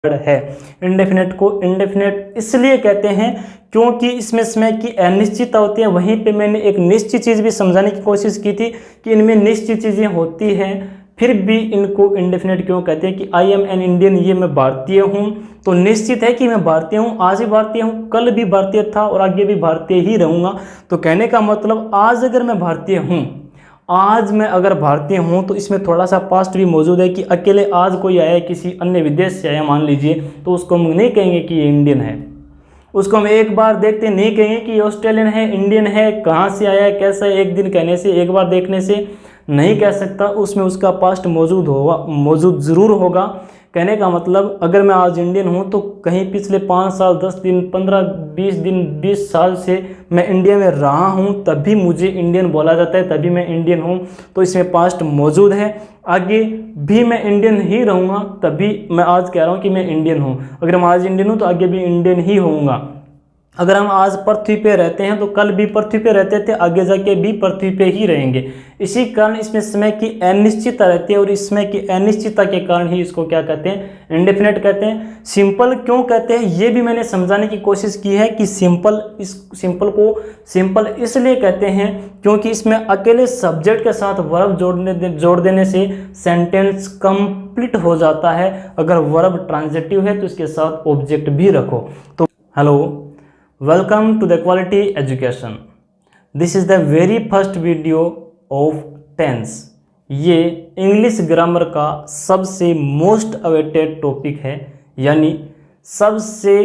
है। इंडेफिनेट को इंडेफिनेट इसलिए कहते हैं क्योंकि इसमें समय की अनिश्चितता होती है। वहीं पे मैंने एक निश्चित चीज़ भी समझाने की कोशिश की थी कि इनमें निश्चित चीज़ें होती हैं, फिर भी इनको इंडेफिनेट क्यों कहते हैं। कि आई एम एन इंडियन, ये मैं भारतीय हूँ, तो निश्चित है कि मैं भारतीय हूँ, आज भी भारतीय हूँ, कल भी भारतीय था और आगे भी भारतीय ही रहूँगा। तो कहने का मतलब आज अगर मैं भारतीय हूँ, आज मैं अगर भारतीय हूँ, तो इसमें थोड़ा सा पास्ट भी मौजूद है कि अकेले आज कोई आया किसी अन्य विदेश से आया मान लीजिए, तो उसको हम नहीं कहेंगे कि ये इंडियन है। उसको हम एक बार देखते नहीं कहेंगे कि ये ऑस्ट्रेलियन है, इंडियन है, कहाँ से आया है, कैसा है, एक दिन कहने से, एक बार देखने से नहीं कह सकता। उसमें उसका पास्ट मौजूद ज़रूर होगा। कहने का मतलब अगर मैं आज इंडियन हूँ तो कहीं पिछले 5 साल, 10 दिन, 15, 20 दिन, 20 साल से मैं इंडिया में रहा हूँ, तभी मुझे इंडियन बोला जाता है, तभी मैं इंडियन हूँ। तो इसमें पास्ट मौजूद है, आगे भी मैं इंडियन ही रहूँगा, तभी मैं आज कह रहा हूँ कि मैं इंडियन हूँ। अगर मैं आज इंडियन हूँ तो आगे भी इंडियन ही होऊंगा। अगर हम आज पृथ्वी पे रहते हैं तो कल भी पृथ्वी पे रहते थे, आगे जाके भी पृथ्वी पे ही रहेंगे। इसी कारण इसमें समय की अनिश्चितता रहती है और इस समय की अनिश्चितता के कारण ही इसको क्या कहते हैं, इंडेफिनेट कहते हैं। सिंपल क्यों कहते हैं ये भी मैंने समझाने की कोशिश की है कि सिंपल को सिंपल इसलिए कहते हैं क्योंकि इसमें अकेले सब्जेक्ट के साथ वर्ब जोड़ देने से सेंटेंस कंप्लीट हो जाता है। अगर वर्ब ट्रांजिटिव है तो इसके साथ ऑब्जेक्ट भी रखो। तो hello, welcome to the quality education. This is the very first video of tense. ये इंग्लिश ग्रामर का सबसे मोस्ट अवेटेड टॉपिक है, यानी सबसे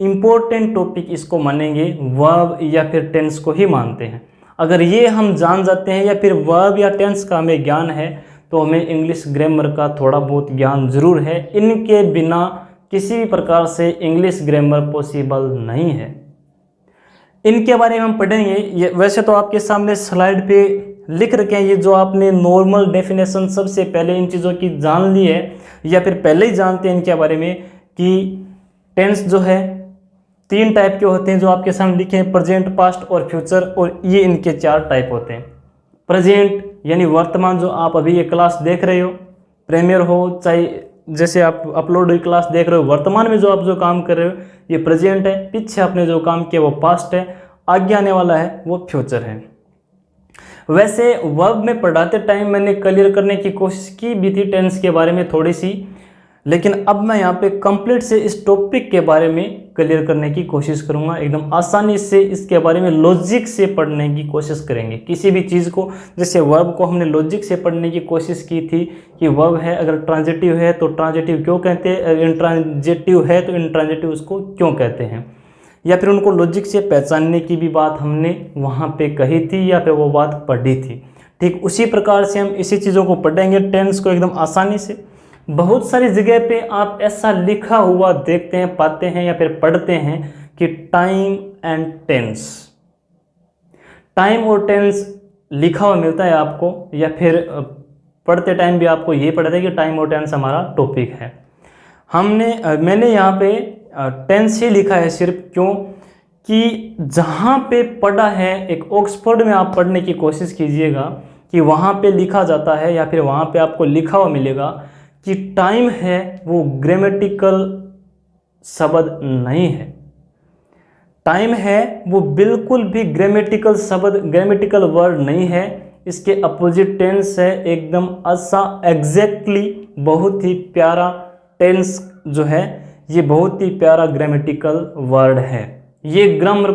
इम्पोर्टेंट टॉपिक इसको मानेंगे, वर्ब या फिर टेंस को ही मानते हैं। अगर ये हम जान जाते हैं या फिर वर्ब या टेंस का हमें ज्ञान है तो हमें इंग्लिश ग्रामर का थोड़ा बहुत ज्ञान ज़रूर है। इनके बिना किसी भी प्रकार से इंग्लिश ग्रामर पॉसिबल नहीं है। इनके बारे में हम पढ़ेंगे। ये वैसे तो आपके सामने स्लाइड पे लिख रखे हैं, ये जो आपने नॉर्मल डेफिनेशन सबसे पहले इन चीज़ों की जान ली है या फिर पहले ही जानते हैं इनके बारे में कि टेंस जो है 3 टाइप के होते हैं जो आपके सामने लिखे हैं, प्रेजेंट, पास्ट और फ्यूचर, और ये इनके 4 टाइप होते हैं। प्रेजेंट यानी वर्तमान, जो आप अभी ये क्लास देख रहे हो, प्रीमियर हो चाहे जैसे आप अपलोड हुई क्लास देख रहे हो, वर्तमान में जो आप जो काम कर रहे हो ये प्रेजेंट है, पीछे आपने जो काम किया वो पास्ट है, आगे आने वाला है वो फ्यूचर है। वैसे वर्ब में पढ़ाते टाइम मैंने क्लियर करने की कोशिश की भी थी टेंस के बारे में थोड़ी सी, लेकिन अब मैं यहाँ पे कंप्लीट से इस टॉपिक के बारे में क्लियर करने की कोशिश करूँगा। एकदम आसानी से इसके बारे में लॉजिक से पढ़ने की कोशिश करेंगे। किसी भी चीज़ को, जैसे वर्ब को हमने लॉजिक से पढ़ने की कोशिश की थी कि वर्ब है, अगर ट्रांजिटिव है तो ट्रांजिटिव क्यों कहते हैं, इंट्रांजिटिव है तो इंट्रांजिटिव उसको क्यों कहते हैं, या फिर उनको लॉजिक से पहचानने की भी बात हमने वहाँ पर कही थी या फिर वो बात पढ़ी थी। ठीक उसी प्रकार से हम इसी चीज़ों को पढ़ेंगे टेंस को एकदम आसानी से। बहुत सारी जगह पे आप ऐसा लिखा हुआ देखते हैं, पाते हैं या फिर पढ़ते हैं कि टाइम एंड टेंस, टाइम और टेंस लिखा हुआ मिलता है आपको, या फिर पढ़ते टाइम भी आपको ये पढ़ता है कि टाइम और टेंस हमारा टॉपिक है। मैंने यहाँ पे टेंस ही लिखा है सिर्फ, क्यों कि जहाँ पे पढ़ा है, एक ऑक्सफोर्ड में आप पढ़ने की कोशिश कीजिएगा कि वहाँ पे लिखा जाता है या फिर वहाँ पे आपको लिखा हुआ मिलेगा कि टाइम है वो ग्रामेटिकल शब्द नहीं है। टाइम है वो बिल्कुल भी ग्रामेटिकल शब्द, ग्रामेटिकल वर्ड नहीं है। इसके अपोजिट टेंस है एकदम एग्जैक्टली बहुत ही प्यारा टेंस जो है, ये बहुत ही प्यारा ग्रामेटिकल वर्ड है। ये ग्रामर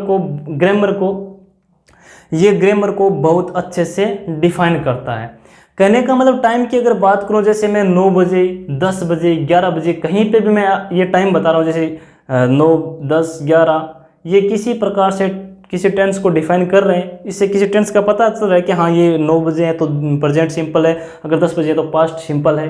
को बहुत अच्छे से डिफाइन करता है। कहने का मतलब टाइम की अगर बात करूं, जैसे मैं 9 बजे, 10 बजे, 11 बजे, कहीं पे भी मैं ये टाइम बता रहा हूं, जैसे 9, 10, 11, ये किसी प्रकार से किसी टेंस को डिफाइन कर रहे हैं। इससे किसी टेंस का पता चल रहा है कि हाँ ये 9 बजे है तो प्रेजेंट सिंपल है, अगर 10 बजे है तो पास्ट सिंपल है।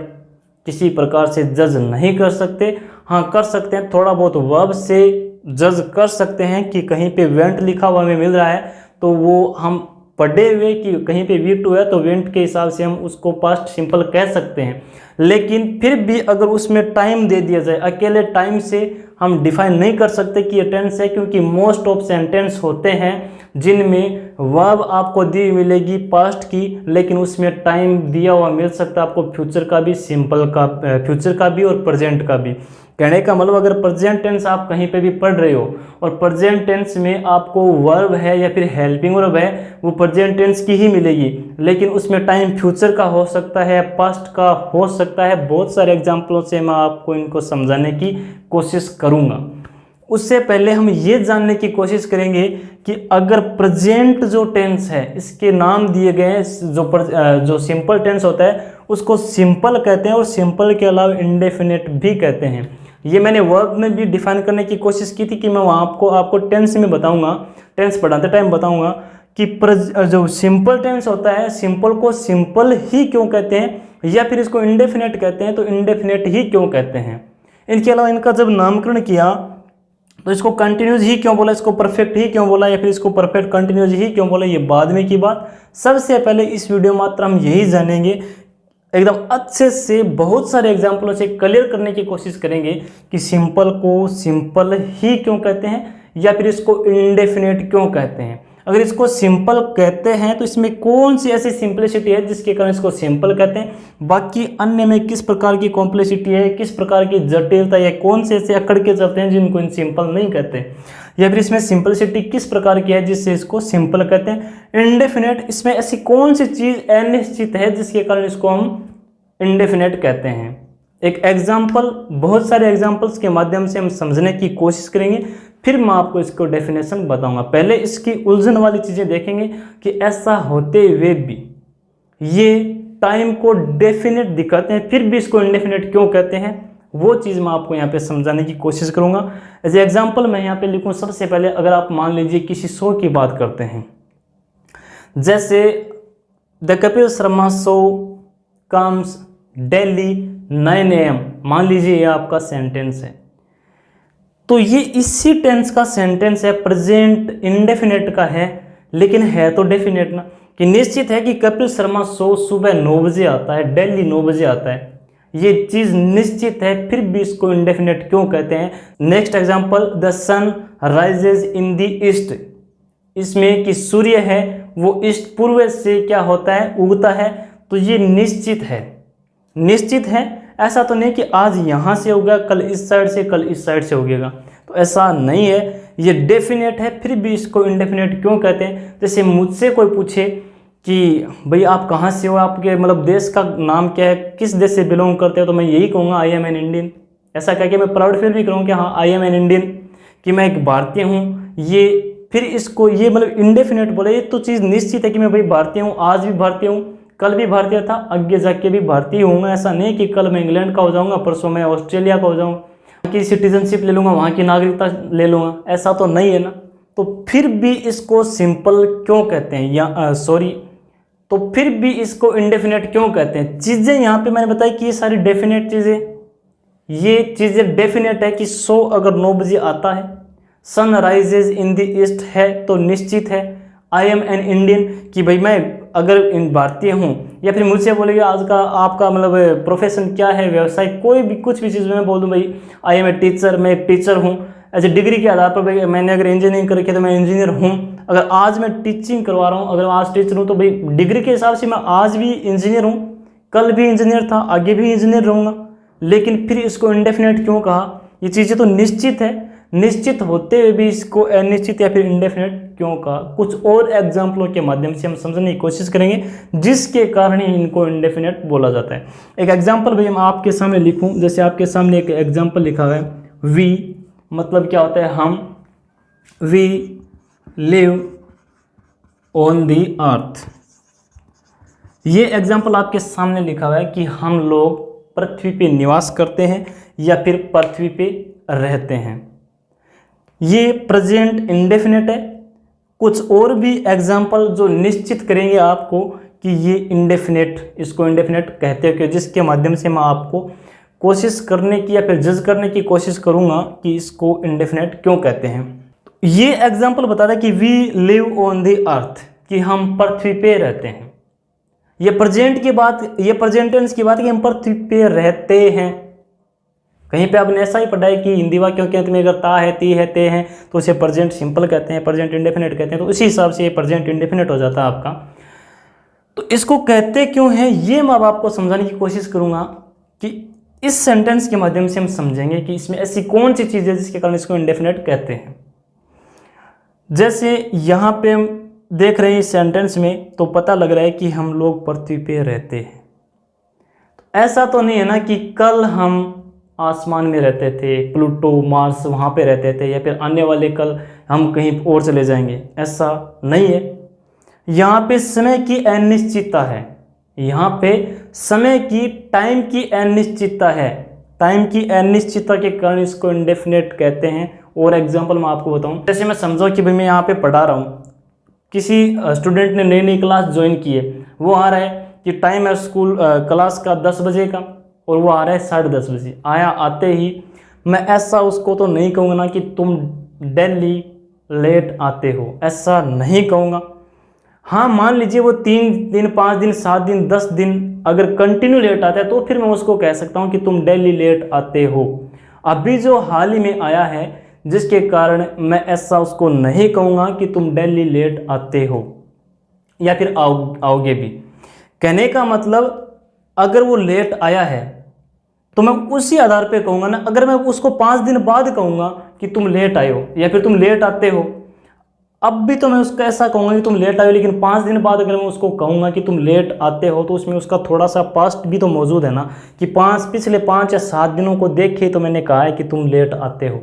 किसी प्रकार से जज नहीं कर सकते। हाँ कर सकते हैं, थोड़ा बहुत वर्ब से जज कर सकते हैं कि कहीं पे वेंट लिखा हुआ हमें मिल रहा है तो वो हम पढ़े हुए कि कहीं पे V2 है तो वेंट के हिसाब से हम उसको पास्ट सिंपल कह सकते हैं। लेकिन फिर भी अगर उसमें टाइम दे दिया जाए, अकेले टाइम से हम डिफाइन नहीं कर सकते कि ये टेंस है, क्योंकि मोस्ट ऑफ सेंटेंस होते हैं जिनमें वर्ब आपको दी मिलेगी पास्ट की, लेकिन उसमें टाइम दिया हुआ मिल सकता है आपको फ्यूचर का भी, सिंपल का, फ्यूचर का भी और प्रेजेंट का भी। कहने का मतलब अगर प्रेजेंट टेंस आप कहीं पे भी पढ़ रहे हो और प्रेजेंट टेंस में आपको वर्ब है या फिर हेल्पिंग वर्ब है, वो प्रेजेंट टेंस की ही मिलेगी, लेकिन उसमें टाइम फ्यूचर का हो सकता है, पास्ट का हो सकता है। बहुत सारे एग्जाम्पलों से मैं आपको इनको समझाने की कोशिश करूँगा। उससे पहले हम ये जानने की कोशिश करेंगे कि अगर प्रेजेंट जो टेंस है इसके नाम दिए गए हैं, जो सिंपल टेंस होता है उसको सिंपल कहते हैं और सिंपल के अलावा इंडेफिनेट भी कहते हैं। ये मैंने वर्ब में भी डिफाइन करने की कोशिश की थी कि मैं वहाँ आपको टेंस में बताऊंगा, टेंस पढ़ाते टाइम बताऊंगा कि जो सिंपल टेंस होता है, सिंपल को सिंपल ही क्यों कहते हैं या फिर इसको इंडेफिनेट कहते हैं तो इंडेफिनेट ही क्यों कहते हैं। इनके अलावा इनका जब नामकरण किया तो इसको कंटिन्यूस ही क्यों बोला, इसको परफेक्ट ही क्यों बोला या फिर इसको परफेक्ट कंटिन्यूस ही क्यों बोला, ये बाद में की बात। सबसे पहले इस वीडियो मात्र हम यही जानेंगे, एकदम अच्छे से बहुत सारे एग्जाम्पलों से क्लियर करने की कोशिश करेंगे कि सिंपल को सिंपल ही क्यों कहते हैं या फिर इसको इंडेफिनेट क्यों कहते हैं। अगर इसको सिंपल कहते हैं तो इसमें कौन सी ऐसी सिंपलिसिटी है जिसके कारण इसको सिंपल कहते हैं, बाकी अन्य में किस प्रकार की कॉम्प्लेक्सिटी है, किस प्रकार की जटिलता या कौन से ऐसे अकड़ के चलते हैं जिनको इन सिंपल नहीं कहते, या फिर इसमें सिंपलिसिटी किस प्रकार की है जिससे इसको सिंपल कहते हैं। इंडेफिनेट, इसमें ऐसी कौन सी चीज़ अनिश्चित है जिसके कारण इसको हम इंडेफिनेट कहते हैं। एक एग्जाम्पल, बहुत सारे एग्जाम्पल्स के माध्यम से हम समझने की कोशिश करेंगे, फिर मैं आपको इसको डेफिनेशन बताऊंगा। पहले इसकी उलझन वाली चीज़ें देखेंगे कि ऐसा होते हुए भी ये टाइम को डेफिनेट दिखाते हैं फिर भी इसको इंडेफिनेट क्यों कहते हैं, वो चीज़ मैं आपको यहाँ पे समझाने की कोशिश करूँगा। एज एग्जाम्पल मैं यहाँ पे लिखूँ, सबसे पहले अगर आप मान लीजिए किसी शो की बात करते हैं, जैसे the Kapil Sharma show comes daily 9 AM, मान लीजिए ये आपका सेंटेंस है, तो ये इसी टेंस का सेंटेंस है, प्रेजेंट इंडेफिनेट का है, लेकिन है तो डेफिनेट ना, कि निश्चित है कि कपिल शर्मा शो सुबह 9 बजे आता है, डेली 9 बजे आता है, ये चीज़ निश्चित है, फिर भी इसको इंडेफिनेट क्यों कहते हैं। Next example, the sun rises in the east, इसमें कि सूर्य है वो ईस्ट पूर्व से क्या होता है, उगता है, तो ये निश्चित है। निश्चित है, ऐसा तो नहीं कि आज यहाँ से होगा, कल इस साइड से, कल इस साइड से उगेगा, तो ऐसा नहीं है। ये डेफिनेट है, फिर भी इसको इंडेफिनेट क्यों कहते हैं। जैसे मुझसे कोई पूछे कि भाई आप कहाँ से हो, आपके मतलब देश का नाम क्या है, किस देश से बिलोंग करते हो, तो मैं यही कहूँगा आई एम एन इंडियन। ऐसा कह के मैं प्राउड फील भी करूँगा कि हाँ आई एम एन इंडियन, कि मैं एक भारतीय हूँ। ये फिर इसको ये मतलब इंडेफिनेट बोले, ये तो चीज़ निश्चित है कि मैं भाई भारतीय हूँ, आज भी भारतीय हूँ, कल भी भारतीय था, आगे जाके भी भारतीय होऊंगा। ऐसा नहीं कि कल मैं इंग्लैंड का हो जाऊंगा, परसों मैं ऑस्ट्रेलिया का हो जाऊंगा, वहाँ की सिटीजनशिप ले लूँगा, वहाँ की नागरिकता ले लूँगा, ऐसा तो नहीं है ना। तो फिर भी इसको सिंपल क्यों कहते हैं, या तो फिर भी इसको इंडेफिनेट क्यों कहते हैं। चीज़ें यहाँ पे मैंने बताई कि ये सारी डेफिनेट चीज़ें, ये चीज़ें डेफिनेट है कि शो अगर 9 बजे आता है, sun rises in the east है तो निश्चित है। आई एम एन इंडियन, कि भाई मैं अगर इन भारतीय हूँ, या फिर मुझसे बोलेंगे आज का आपका मतलब प्रोफेशन क्या है, व्यवसाय, कोई भी कुछ भी चीज़ मैं बोल दूँ भाई आई एम ए टीचर, मैं एक टीचर हूँ, ऐसे डिग्री के आधार पर भाई मैंने अगर इंजीनियरिंग कर रखी है तो मैं इंजीनियर हूँ। अगर आज मैं टीचिंग करवा रहा हूँ, अगर आज टीचर हूँ तो भाई डिग्री के हिसाब से मैं आज भी इंजीनियर हूँ, कल भी इंजीनियर था, आगे भी इंजीनियर रहूँगा। लेकिन फिर इसको इंडेफिनेट क्यों कहा, ये चीज़ें तो निश्चित है, निश्चित होते हुए भी इसको अनिश्चित या फिर इंडेफिनेट क्यों कहा। कुछ और एग्जाम्पलों के माध्यम से हम समझने की कोशिश करेंगे जिसके कारण ही इनको इंडेफिनेट बोला जाता है। एक एग्जाम्पल भाई मैं आपके सामने लिखूं, जैसे आपके सामने एक एग्जाम्पल लिखा हुआ है, वी मतलब क्या होता है, हम, वी लिव ऑन दी अर्थ। ये एग्जाम्पल आपके सामने लिखा हुआ है कि हम लोग पृथ्वी पे निवास करते हैं या फिर पृथ्वी पे रहते हैं। ये प्रेजेंट इंडेफिनेट है। कुछ और भी एग्जाम्पल जो निश्चित करेंगे आपको कि ये इंडेफिनेट, इसको इंडेफिनेट कहते हैं, जिसके माध्यम से मैं आपको कोशिश करने की या फिर जज करने की कोशिश करूँगा कि इसको इंडेफिनेट क्यों कहते हैं। ये एग्जाम्पल बताता है कि we live on the earth, कि हम पृथ्वी पे रहते हैं। ये प्रेजेंट की बात, ये प्रेजेंट टेंस की बात है कि हम पृथ्वी पे रहते हैं। कहीं पे आपने ऐसा ही पढ़ा है कि हिंदी वाक्यों के अंत में अगर ता है, ती है, ते हैं तो उसे प्रेजेंट सिंपल कहते हैं, प्रेजेंट इंडेफिनेट कहते हैं, तो उसी हिसाब से ये प्रेजेंट इंडेफिनेट हो जाता है आपका। तो इसको कहते क्यों हैं ये मैं अब आपको समझाने की कोशिश करूँगा कि इस सेंटेंस के माध्यम से हम समझेंगे कि इसमें ऐसी कौन सी चीज़ है जिसके कारण इसको इंडेफिनेट कहते हैं। जैसे यहाँ पे हम देख रहे हैं इस सेंटेंस में, तो पता लग रहा है कि हम लोग पृथ्वी पे रहते हैं। ऐसा तो नहीं है ना कि कल हम आसमान में रहते थे, प्लूटो मार्स वहाँ पे रहते थे, या फिर आने वाले कल हम कहीं और चले जाएंगे, ऐसा नहीं है। यहाँ पे समय की अनिश्चितता है, यहाँ पे समय की, टाइम की अनिश्चितता है। टाइम की अनिश्चितता के कारण इसको इंडेफिनेट कहते हैं। और एग्जांपल मैं आपको बताऊं, जैसे मैं समझो कि भाई मैं यहाँ पे पढ़ा रहा हूँ, किसी स्टूडेंट ने नई नई क्लास ज्वाइन की है, वो आ रहा है कि टाइम है स्कूल क्लास का 10 बजे का, और वो आ रहा है 10:30 बजे। आया, आते ही मैं ऐसा उसको तो नहीं कहूँगा ना कि तुम डेली लेट आते हो, ऐसा नहीं कहूँगा। हाँ, मान लीजिए वो 3 दिन, 5 दिन, 7 दिन, 10 दिन अगर कंटिन्यू लेट आता है, तो फिर मैं उसको कह सकता हूँ कि तुम डेली लेट आते हो। अभी जो हाल ही में आया है, जिसके कारण मैं ऐसा उसको नहीं कहूँगा कि तुम डेली लेट आते हो या फिर आओगे भी। कहने का मतलब, अगर वो लेट आया है तो मैं उसी आधार पे कहूँगा ना। अगर मैं उसको 5 दिन बाद कहूँगा कि तुम लेट आए हो या फिर तुम लेट आते हो, अब भी तो मैं उसको ऐसा कहूँगा कि तुम लेट आए हो, लेकिन 5 दिन बाद अगर मैं उसको कहूँगा कि तुम लेट आते हो, तो उसमें उसका थोड़ा सा पास्ट भी तो मौजूद है ना, कि पिछले 5 या 7 दिनों को देख के तो मैंने कहा है कि तुम लेट आते हो।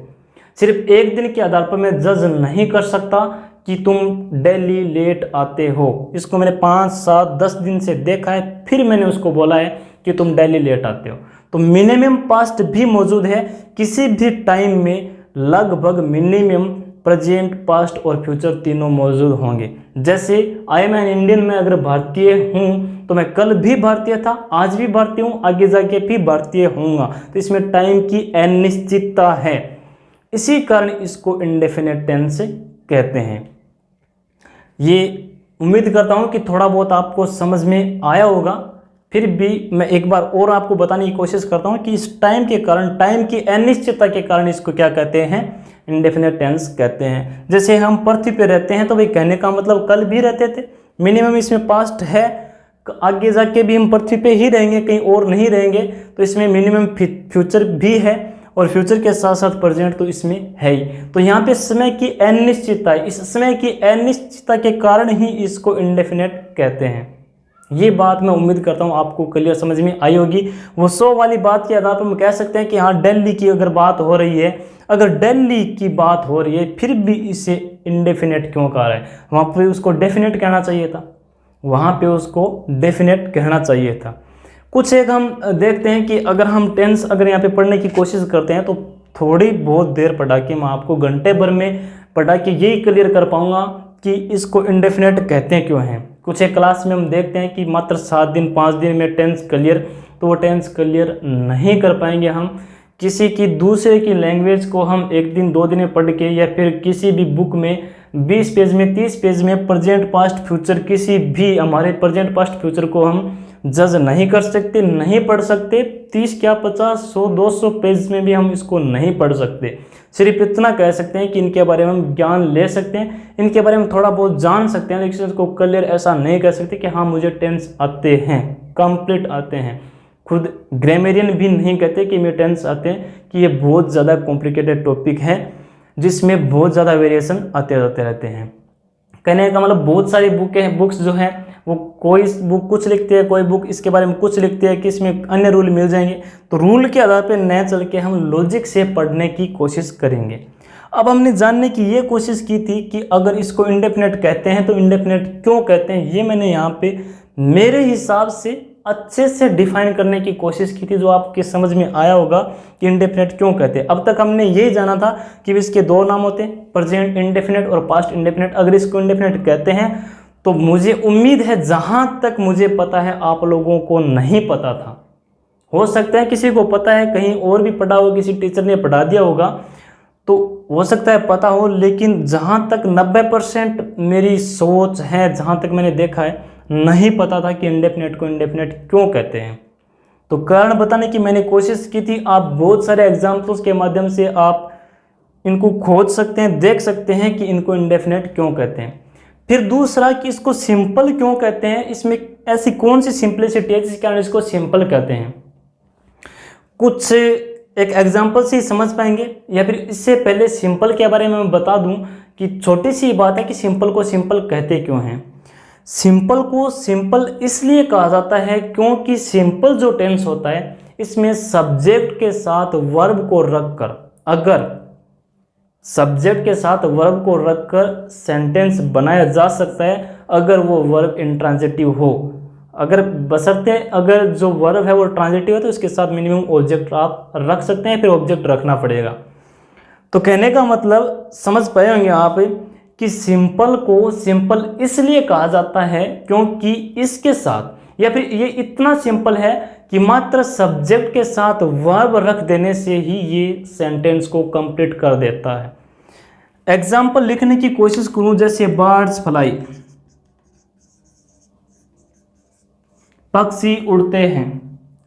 सिर्फ एक दिन के आधार पर मैं जज नहीं कर सकता कि तुम डेली लेट आते हो। इसको मैंने 5, 7, 10 दिन से देखा है, फिर मैंने उसको बोला है कि तुम डेली लेट आते हो। तो मिनिमम पास्ट भी मौजूद है। किसी भी टाइम में लगभग मिनिमम प्रेजेंट, पास्ट और फ्यूचर तीनों मौजूद होंगे। जैसे आई एम एन इंडियन, मैं अगर भारतीय हूँ तो मैं कल भी भारतीय था, आज भी भारतीय हूँ, आगे जाके भी भारतीय होऊंगा। तो इसमें टाइम की अनिश्चितता है, इसी कारण इसको इंडेफिनेट टेंस कहते हैं। ये उम्मीद करता हूँ कि थोड़ा बहुत आपको समझ में आया होगा। फिर भी मैं एक बार और आपको बताने की कोशिश करता हूँ कि इस टाइम के कारण, टाइम की अनिश्चितता के कारण इसको क्या कहते हैं, इंडेफिनेट टेंस कहते हैं। जैसे हम पृथ्वी पे रहते हैं, तो भाई कहने का मतलब कल भी रहते थे, मिनिमम इसमें पास्ट है, आगे जाके भी हम पृथ्वी पे ही रहेंगे, कहीं और नहीं रहेंगे, तो इसमें मिनिमम फ्यूचर भी है, और फ्यूचर के साथ साथ प्रेजेंट तो इसमें है ही। तो यहाँ पे समय की अनिश्चितता है, इस समय की अनिश्चितता के कारण ही इसको इंडेफिनेट कहते हैं। ये बात मैं उम्मीद करता हूँ आपको क्लियर समझ में आई होगी। वो 100 वाली बात के आधार पर हम कह सकते हैं कि हाँ, दिल्ली की अगर बात हो रही है, अगर दिल्ली की बात हो रही है, फिर भी इसे इंडेफिनेट क्यों कहा है? वहाँ पे उसको डेफिनेट कहना चाहिए था, वहाँ पे उसको डेफिनेट कहना चाहिए था। कुछ एक हम देखते हैं कि अगर हम टेंस अगर यहाँ पे पढ़ने की कोशिश करते हैं, तो थोड़ी बहुत देर पढ़ा के मैं आपको घंटे भर में पढ़ा के यही क्लियर कर पाऊँगा कि इसको इंडेफिनेट कहते हैं क्यों हैं। कुछ एक क्लास में हम देखते हैं कि मात्र 7 दिन 5 दिन में टेंस क्लियर, तो वो टेंस क्लियर नहीं कर पाएंगे हम। किसी की दूसरे की लैंग्वेज को हम 1 दिन 2 दिन में पढ़ के, या फिर किसी भी बुक में 20 पेज में 30 पेज में प्रेजेंट पास्ट फ्यूचर, किसी भी हमारे प्रेजेंट पास्ट फ्यूचर को हम जज नहीं कर सकते, नहीं पढ़ सकते। 30 क्या 50, 100, 200 पेज में भी हम इसको नहीं पढ़ सकते। सिर्फ इतना कह सकते हैं कि इनके बारे में हम ज्ञान ले सकते हैं, इनके बारे में थोड़ा बहुत जान सकते हैं, लेकिन इसको क्लियर ऐसा नहीं कह सकते कि हाँ मुझे टेंस आते हैं, कंप्लीट आते हैं। खुद ग्रामेरियन भी नहीं कहते कि मुझे टेंस आते हैं, कि ये बहुत ज़्यादा कॉम्प्लिकेटेड टॉपिक है जिसमें बहुत ज़्यादा वेरिएशन आते रहते हैं। कहने का मतलब बहुत सारी बुक्स जो हैं वो कोई बुक कुछ लिखती है, कोई बुक इसके बारे में कुछ लिखती है कि इसमें अन्य रूल मिल जाएंगे। तो रूल के आधार पर न चल के हम लॉजिक से पढ़ने की कोशिश करेंगे। अब हमने जानने की ये कोशिश की थी कि अगर इसको इंडेफिनेट कहते हैं तो इंडेफिनेट क्यों कहते हैं, ये मैंने यहाँ पे मेरे हिसाब से अच्छे से डिफाइन करने की कोशिश की थी, जो आपके समझ में आया होगा कि इंडेफिनेट क्यों कहते हैं। अब तक हमने यही जाना था कि इसके 2 नाम होते हैं, प्रेजेंट इंडेफिनेट और पास्ट इंडेफिनेट। अगर इसको इंडेफिनेट कहते हैं तो मुझे उम्मीद है, जहाँ तक मुझे पता है आप लोगों को नहीं पता था, हो सकता है किसी को पता है, कहीं और भी पढ़ा हो, किसी टीचर ने पढ़ा दिया होगा, तो हो सकता है पता हो, लेकिन जहाँ तक 90% मेरी सोच है, जहाँ तक मैंने देखा है, नहीं पता था कि इंडेफिनेट को इंडेफिनेट क्यों कहते हैं। तो कारण बताने की मैंने कोशिश की थी। आप बहुत सारे एग्जाम्पल्स के माध्यम से आप इनको खोज सकते हैं, देख सकते हैं कि इनको इंडेफिनेट क्यों कहते हैं। फिर दूसरा कि इसको सिंपल क्यों कहते हैं, इसमें ऐसी कौन सी सिंपलिसिटी है जिस कारण इसको सिंपल कहते हैं। कुछ एक एग्जाम्पल से ही समझ पाएंगे, या फिर इससे पहले सिंपल के बारे में मैं बता दूं कि छोटी सी बात है कि सिंपल को सिंपल कहते क्यों हैं। सिंपल को सिंपल इसलिए कहा जाता है क्योंकि सिंपल जो टेंस होता है इसमें सब्जेक्ट के साथ वर्ब को रखकर, अगर सब्जेक्ट के साथ वर्ब को रखकर सेंटेंस बनाया जा सकता है अगर वो वर्ब इंट्रांजिटिव हो, अगर बशर्ते अगर जो वर्ब है वो ट्रांजिटिव है तो इसके साथ मिनिमम ऑब्जेक्ट आप रख सकते हैं, फिर ऑब्जेक्ट रखना पड़ेगा। तो कहने का मतलब समझ पाए होंगे आप कि सिंपल को सिंपल इसलिए कहा जाता है क्योंकि इसके साथ, या फिर ये इतना सिंपल है कि मात्र सब्जेक्ट के साथ वर्ब रख देने से ही ये सेंटेंस को कंप्लीट कर देता है। एग्जाम्पल लिखने की कोशिश करूं, जैसे बर्ड्स फ्लाई, पक्षी उड़ते हैं,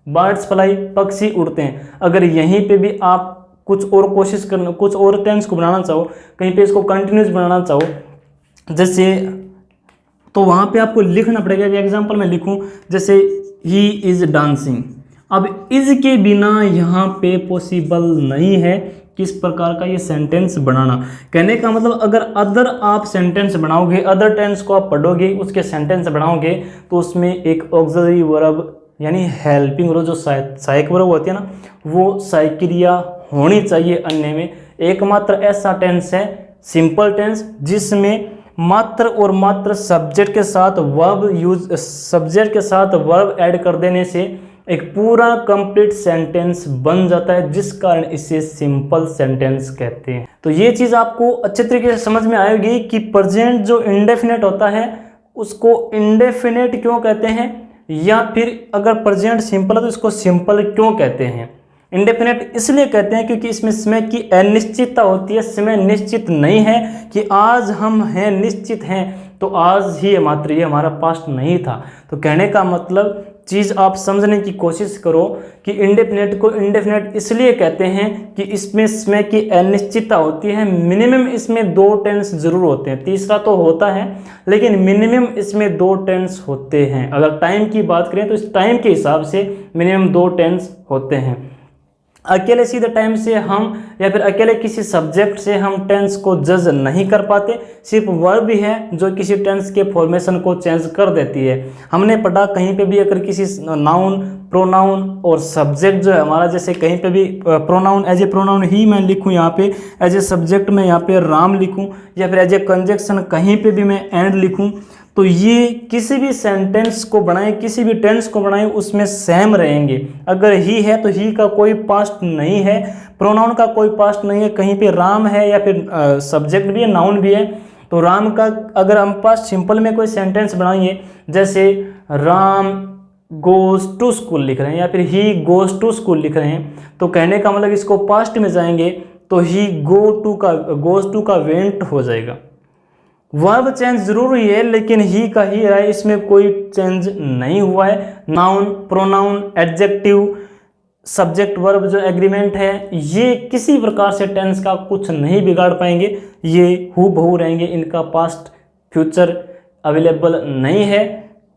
बर्ड्स फ्लाई पक्षी उड़ते हैं। अगर यहीं पे भी आप कुछ और कोशिश करना, कुछ और टेंस को बनाना चाहो, कहीं पे इसको कंटिन्यूस बनाना चाहो जैसे, तो वहाँ पे आपको लिखना पड़ेगा। एग्जाम्पल में लिखूं जैसे ही इज डांसिंग, अब इज के बिना यहाँ पे पॉसिबल नहीं है किस प्रकार का ये सेंटेंस बनाना। कहने का मतलब अगर अदर आप सेंटेंस बनाओगे, अदर टेंस को आप पढ़ोगे, उसके सेंटेंस बनाओगे तो उसमें एक ऑक्सिलरी वर्ब यानी हेल्पिंग वर्ब जो सहायक वर्ब होती है ना, वो सहायक क्रिया होनी चाहिए। अन्य में एकमात्र ऐसा टेंस है सिंपल टेंस जिसमें मात्र और मात्र सब्जेक्ट के साथ वर्ब ऐड कर देने से एक पूरा कंप्लीट सेंटेंस बन जाता है, जिस कारण इसे सिंपल सेंटेंस कहते हैं। तो ये चीज़ आपको अच्छे तरीके से समझ में आएगी कि प्रेजेंट जो इंडेफिनेट होता है उसको इंडेफिनेट क्यों कहते हैं, या फिर अगर प्रेजेंट सिंपल है तो इसको सिंपल क्यों कहते हैं। इंडेफिनेट इसलिए कहते हैं क्योंकि इसमें समय की अनिश्चितता होती है, समय निश्चित नहीं है कि आज हम हैं, निश्चित हैं तो आज ही मात्र, ये हमारा पास्ट नहीं था। तो कहने का मतलब चीज़ आप समझने की कोशिश करो कि इंडेफिनेट को इंडेफिनेट इसलिए कहते हैं कि इसमें समय की अनिश्चितता होती है। मिनिमम इसमें 2 टेंस जरूर होते हैं, तीसरा तो होता है लेकिन मिनिमम इसमें 2 टेंस होते हैं। अगर टाइम की बात करें तो इस टाइम के हिसाब से मिनिमम 2 टेंस होते हैं। अकेले सीधे टाइम से हम या फिर अकेले किसी सब्जेक्ट से हम टेंस को जज नहीं कर पाते, सिर्फ वर्ब ही है जो किसी टेंस के फॉर्मेशन को चेंज कर देती है। हमने पढ़ा कहीं पे भी अगर किसी नाउन, प्रोनाउन और सब्जेक्ट जो है हमारा, जैसे कहीं पे भी प्रोनाउन एज ए प्रोनाउन ही मैं लिखूं, यहाँ पे एज ए सब्जेक्ट में यहाँ पे राम लिखूं, या फिर एज ए कंजक्शन कहीं पे भी मैं एंड लिखूं, तो ये किसी भी सेंटेंस को बनाए, किसी भी टेंस को बनाए उसमें सेम रहेंगे। अगर ही है तो ही का कोई पास्ट नहीं है, प्रोनाउन का कोई पास्ट नहीं है, कहीं पे राम है या फिर सब्जेक्ट भी है, नाउन भी है, तो राम का अगर हम पास्ट सिंपल में कोई सेंटेंस बनाएंगे जैसे राम गोज टू स्कूल लिख रहे हैं या फिर ही गोज टू स्कूल लिख रहे हैं, तो कहने का मतलब इसको पास्ट में जाएंगे तो ही गोज टू का वेंट हो जाएगा। वर्ब चेंज जरूर हुई है लेकिन ही का ही रहा है, इसमें कोई चेंज नहीं हुआ है। Noun, pronoun, adjective, subject verb जो एग्रीमेंट है, ये किसी प्रकार से टेंस का कुछ नहीं बिगाड़ पाएंगे, ये हूबहू रहेंगे, इनका पास्ट फ्यूचर अवेलेबल नहीं है।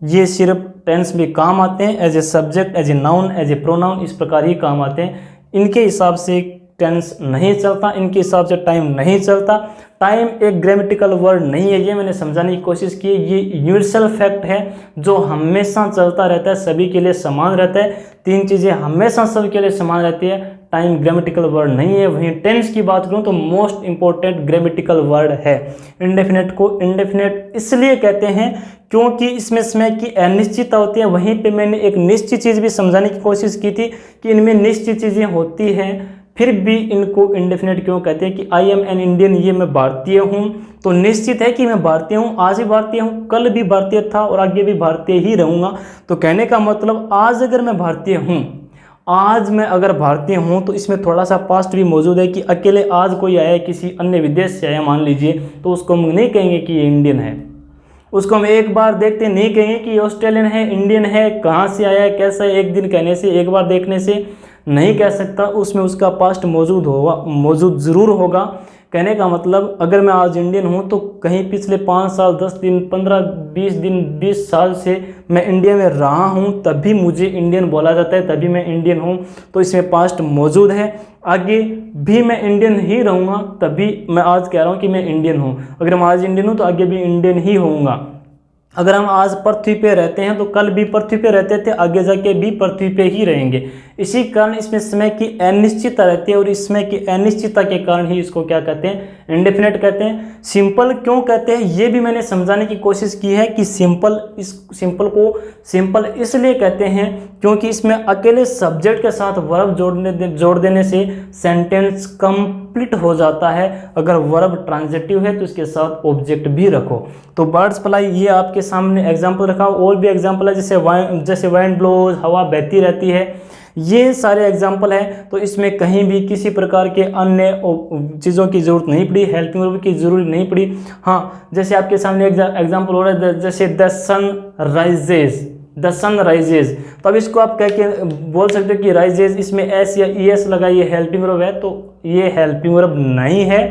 ये सिर्फ टेंस में काम आते हैं as a subject, as a noun, as a pronoun, इस प्रकार ही काम आते हैं। इनके हिसाब से टेंस नहीं चलता, इनके हिसाब से टाइम नहीं चलता। टाइम एक ग्रामेटिकल वर्ड नहीं है, ये मैंने समझाने की कोशिश की। ये यूनिवर्सल फैक्ट है जो हमेशा चलता रहता है, सभी के लिए समान रहता है। 3 चीज़ें हमेशा सबके लिए समान रहती है। टाइम ग्रामेटिकल वर्ड नहीं है। वहीं टेंस की बात करूं तो मोस्ट इंपॉर्टेंट ग्रामेटिकल वर्ड है। इंडेफिनेट को इंडेफिनेट इसलिए कहते हैं क्योंकि इसमें समय की अनिश्चितता होती है। वहीं पे मैंने एक निश्चित चीज़ भी समझाने की कोशिश की थी कि इनमें निश्चित चीज़ें होती हैं, फिर भी इनको इंडेफिनेट क्यों कहते हैं कि आई एम एन इंडियन, ये मैं भारतीय हूँ, तो निश्चित है कि मैं भारतीय हूँ, आज भी भारतीय हूँ, कल भी भारतीय था और आगे भी भारतीय ही रहूँगा। तो कहने का मतलब आज अगर मैं भारतीय हूँ, आज मैं अगर भारतीय हूँ तो इसमें थोड़ा सा पास्ट भी मौजूद है कि अकेले आज कोई आया किसी अन्य विदेश से आया मान लीजिए, तो उसको हम नहीं कहेंगे कि ये इंडियन है। उसको हम एक बार देखते नहीं कहेंगे कि ये ऑस्ट्रेलियन है, इंडियन है, कहाँ से आया है, कैसा है, एक दिन कहने से, एक बार देखने से नहीं कह सकता। उसमें उसका पास्ट मौजूद ज़रूर होगा। कहने का मतलब अगर मैं आज इंडियन हूँ तो कहीं पिछले 5 साल 10 दिन 15 20 दिन 20 साल से मैं इंडिया में रहा हूँ तभी मुझे इंडियन बोला जाता है, तभी मैं इंडियन हूँ। तो इसमें पास्ट मौजूद है, आगे भी मैं इंडियन ही रहूँगा, तभी मैं आज कह रहा हूँ कि मैं इंडियन हूँ। अगर मैं आज इंडियन हूँ तो आगे भी इंडियन ही होऊंगा। अगर हम आज पृथ्वी पे रहते हैं तो कल भी पृथ्वी पे रहते थे, आगे जाके भी पृथ्वी पे ही रहेंगे। इसी कारण इसमें समय की अनिश्चितता रहती है और इस समय की अनिश्चितता के कारण ही इसको क्या कहते हैं, इंडेफिनेट कहते हैं। सिंपल क्यों कहते हैं ये भी मैंने समझाने की कोशिश की है कि सिंपल को सिंपल इसलिए कहते हैं क्योंकि इसमें अकेले सब्जेक्ट के साथ वर्ब जोड़ देने से सेंटेंस कंप्लीट हो जाता है। अगर वर्ब ट्रांजिटिव है तो इसके साथ ऑब्जेक्ट भी रखो। तो बर्ड्स फ्लाई ये आपके सामने एग्जाम्पल रखा, और भी एग्जाम्पल है जैसे वाइंड ब्लोज, हवा बहती रहती है, ये सारे एग्जाम्पल हैं। तो इसमें कहीं भी किसी प्रकार के अन्य चीज़ों की ज़रूरत नहीं पड़ी, हेल्पिंग वर्ब की ज़रूरत नहीं पड़ी। हाँ, जैसे आपके सामने एग्जाम्पल हो रहा है जैसे द सन राइजेज, तो अब इसको आप कह के बोल सकते हो कि राइजेज, इसमें एस या ई एस लगाइए, हेल्पिंग वर्ब है, तो ये हेल्पिंग वर्ब नहीं है।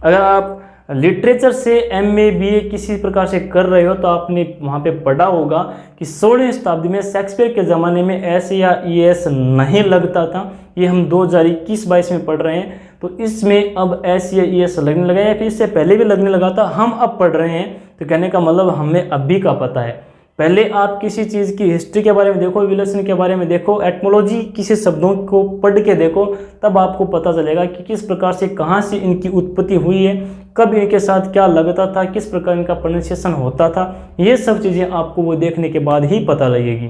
अगर आप लिटरेचर से MA BA किसी प्रकार से कर रहे हो तो आपने वहाँ पे पढ़ा होगा कि 16वीं शताब्दी में शेक्सपियर के ज़माने में एस या ES नहीं लगता था। ये हम 2021-22 में पढ़ रहे हैं, तो इसमें अब एस या ES लगने लगा, या फिर इससे पहले भी लगने लगा था, हम अब पढ़ रहे हैं। तो कहने का मतलब हमें अभी का पता है। पहले आप किसी चीज़ की हिस्ट्री के बारे में देखो, विलेशन के बारे में देखो, एटमोलॉजी किसी शब्दों को पढ़ के देखो, तब आपको पता चलेगा कि किस प्रकार से कहाँ से इनकी उत्पत्ति हुई है, कब इनके साथ क्या लगता था, किस प्रकार इनका प्रोनाउंसिएशन होता था। ये सब चीज़ें आपको वो देखने के बाद ही पता लगेगी।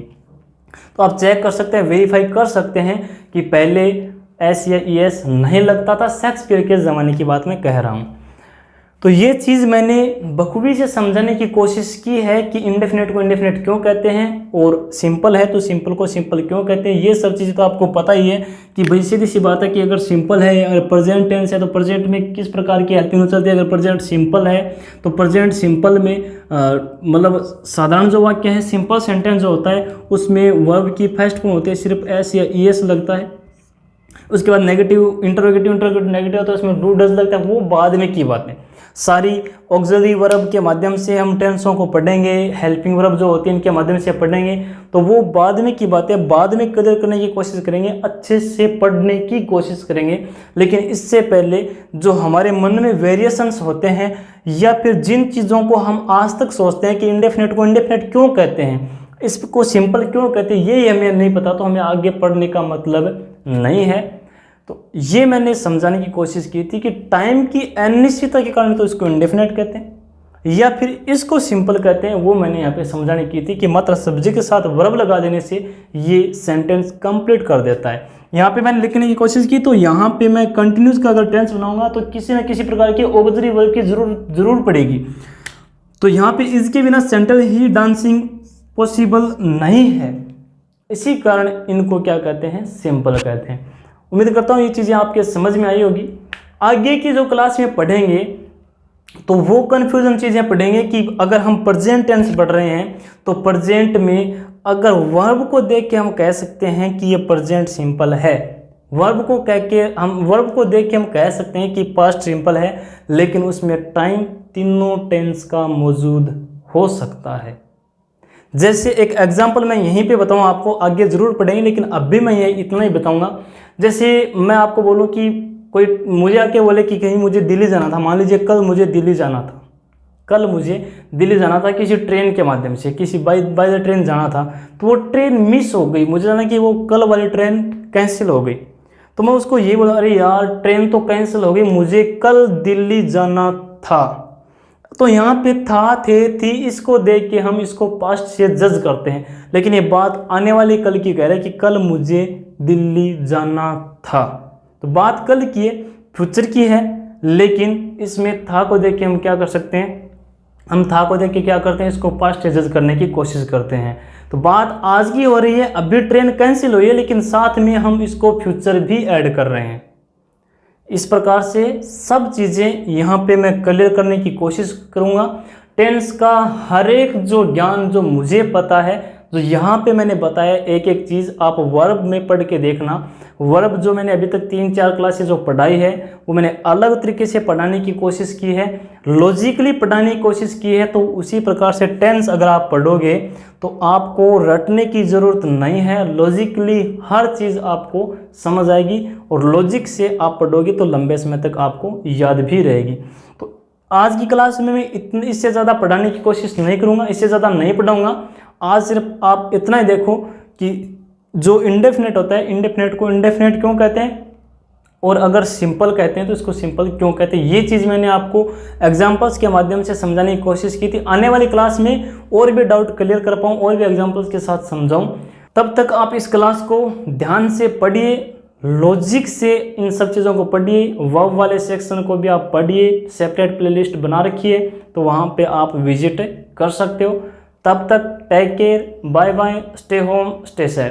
तो आप चेक कर सकते हैं, वेरीफाई कर सकते हैं कि पहले एस या ES नहीं लगता था। शेक्सपियर के ज़माने की बात मैं कह रहा हूँ। तो ये चीज़ मैंने बखूबी से समझाने की कोशिश की है कि इंडेफिनेट को इंडेफिनेट क्यों कहते हैं, और सिंपल है तो सिंपल को सिंपल क्यों कहते हैं। ये सब चीज़ें तो आपको पता ही है कि भाई सीधी सी बात है कि अगर सिंपल है, अगर प्रेजेंट टेंस है तो प्रेजेंट में किस प्रकार की हेल्पिंग चलती है। अगर प्रेजेंट सिंपल है तो प्रेजेंट सिंपल में मतलब साधारण जो वाक्य है, सिंपल सेंटेंस जो होता है, उसमें वर्ब की फर्स्ट फॉर्म होती है, सिर्फ एस या ES लगता है। उसके बाद नेगेटिव इंटरोगेटिव नेगेटिव होता है, उसमें डू डज लगता है, वो बाद में की बात है। सारी ऑक्सिलरी वर्ब के माध्यम से हम टेंसों को पढ़ेंगे, हेल्पिंग वर्ब जो होती है इनके माध्यम से पढ़ेंगे, तो वो बाद में की बात है, बाद में कदर करने की कोशिश करेंगे, अच्छे से पढ़ने की कोशिश करेंगे। लेकिन इससे पहले जो हमारे मन में वेरिएशंस होते हैं, या फिर जिन चीज़ों को हम आज तक सोचते हैं कि इंडेफिनेट को इंडेफिनेट क्यों कहते हैं, इसको सिंपल क्यों कहते हैं, ये हमें नहीं पता, तो हमें आगे पढ़ने का मतलब नहीं है। तो ये मैंने समझाने की कोशिश की थी कि टाइम की अनिश्चितता के कारण तो इसको इंडेफिनेट कहते हैं, या फिर इसको सिंपल कहते हैं। वो मैंने यहाँ पे समझाने की थी कि मात्र सब्जेक्ट के साथ वर्ब लगा देने से ये सेंटेंस कंप्लीट कर देता है। यहाँ पे मैंने लिखने की कोशिश की, तो यहाँ पे मैं कंटिन्यूस का अगर टेंस बनाऊंगा तो किसी न किसी प्रकार के ऑक्सिलरी वर्ब की जरूर पड़ेगी। तो यहाँ पे इसके बिना सेंटेंस ही डांसिंग पॉसिबल नहीं है। इसी कारण इनको क्या कहते हैं, सिंपल कहते हैं। उम्मीद करता हूँ ये चीज़ें आपके समझ में आई होगी। आगे की जो क्लास में पढ़ेंगे तो वो कन्फ्यूजन चीज़ें पढ़ेंगे कि अगर हम प्रेजेंट टेंस पढ़ रहे हैं तो प्रेजेंट में अगर वर्ब को देख के हम कह सकते हैं कि ये प्रेजेंट सिंपल है, वर्ब को देख के हम कह सकते हैं कि पास्ट सिंपल है, लेकिन उसमें टाइम तीनों टेंस का मौजूद हो सकता है। जैसे एक एग्जाम्पल मैं यहीं पे बताऊँ आपको, आगे ज़रूर पढ़ेंगे लेकिन अभी मैं ये इतना ही बताऊँगा। जैसे मैं आपको बोलूँ कि कोई मुझे आके बोले कि कहीं मुझे दिल्ली जाना था, मान लीजिए कल मुझे दिल्ली जाना था किसी ट्रेन के माध्यम से, किसी बाय द ट्रेन जाना था, तो वो ट्रेन मिस हो गई, मुझे जाना कि वो कल वाली ट्रेन कैंसिल हो गई। तो मैं उसको ये बोला, अरे यार ट्रेन तो कैंसिल हो गई, मुझे कल दिल्ली जाना था। तो यहाँ पे था, थे, थी, इसको देख के हम इसको पास्ट से जज करते हैं, लेकिन ये बात आने वाली कल की कह रहे हैं कि कल मुझे दिल्ली जाना था। तो बात कल की है, फ्यूचर की है, लेकिन इसमें था को देख के हम क्या कर सकते हैं, हम था को देख के क्या करते हैं, इसको पास्ट से जज करने की कोशिश करते हैं। तो बात आज की हो रही है, अभी ट्रेन कैंसिल हुई है, लेकिन साथ में हम इसको फ्यूचर भी ऐड कर रहे हैं। इस प्रकार से सब चीज़ें यहाँ पे मैं क्लियर करने की कोशिश करूँगा। टेंस का हर एक जो ज्ञान जो मुझे पता है जो यहाँ पे मैंने बताया एक एक चीज़ आप वर्ब में पढ़ के देखना। वर्ब जो मैंने अभी तक 3-4 क्लासेस जो पढ़ाई है वो मैंने अलग तरीके से पढ़ाने की कोशिश की है, लॉजिकली पढ़ाने की कोशिश की है। तो उसी प्रकार से टेंस अगर आप पढ़ोगे तो आपको रटने की ज़रूरत नहीं है, लॉजिकली हर चीज़ आपको समझ आएगी और लॉजिक से आप पढ़ोगे तो लंबे समय तक आपको याद भी रहेगी। तो आज की क्लास में मैं इससे ज़्यादा पढ़ाने की कोशिश नहीं करूँगा, इससे ज़्यादा नहीं पढ़ाऊँगा। आज सिर्फ आप इतना ही देखो कि जो इंडेफिनेट होता है, इंडेफिनेट को इंडेफिनेट क्यों कहते हैं और अगर सिंपल कहते हैं तो इसको सिंपल क्यों कहते हैं। ये चीज़ मैंने आपको एग्जांपल्स के माध्यम से समझाने की कोशिश की थी। आने वाली क्लास में और भी डाउट क्लियर कर पाऊँ और भी एग्जांपल्स के साथ समझाऊँ। तब तक आप इस क्लास को ध्यान से पढ़िए, लॉजिक से इन सब चीज़ों को पढ़िए, वर्ब वाले सेक्शन को भी आप पढ़िए, सेपरेट प्लेलिस्ट बना रखिए तो वहाँ पे आप विजिट कर सकते हो। तब तक take care, bye bye, stay home, stay safe.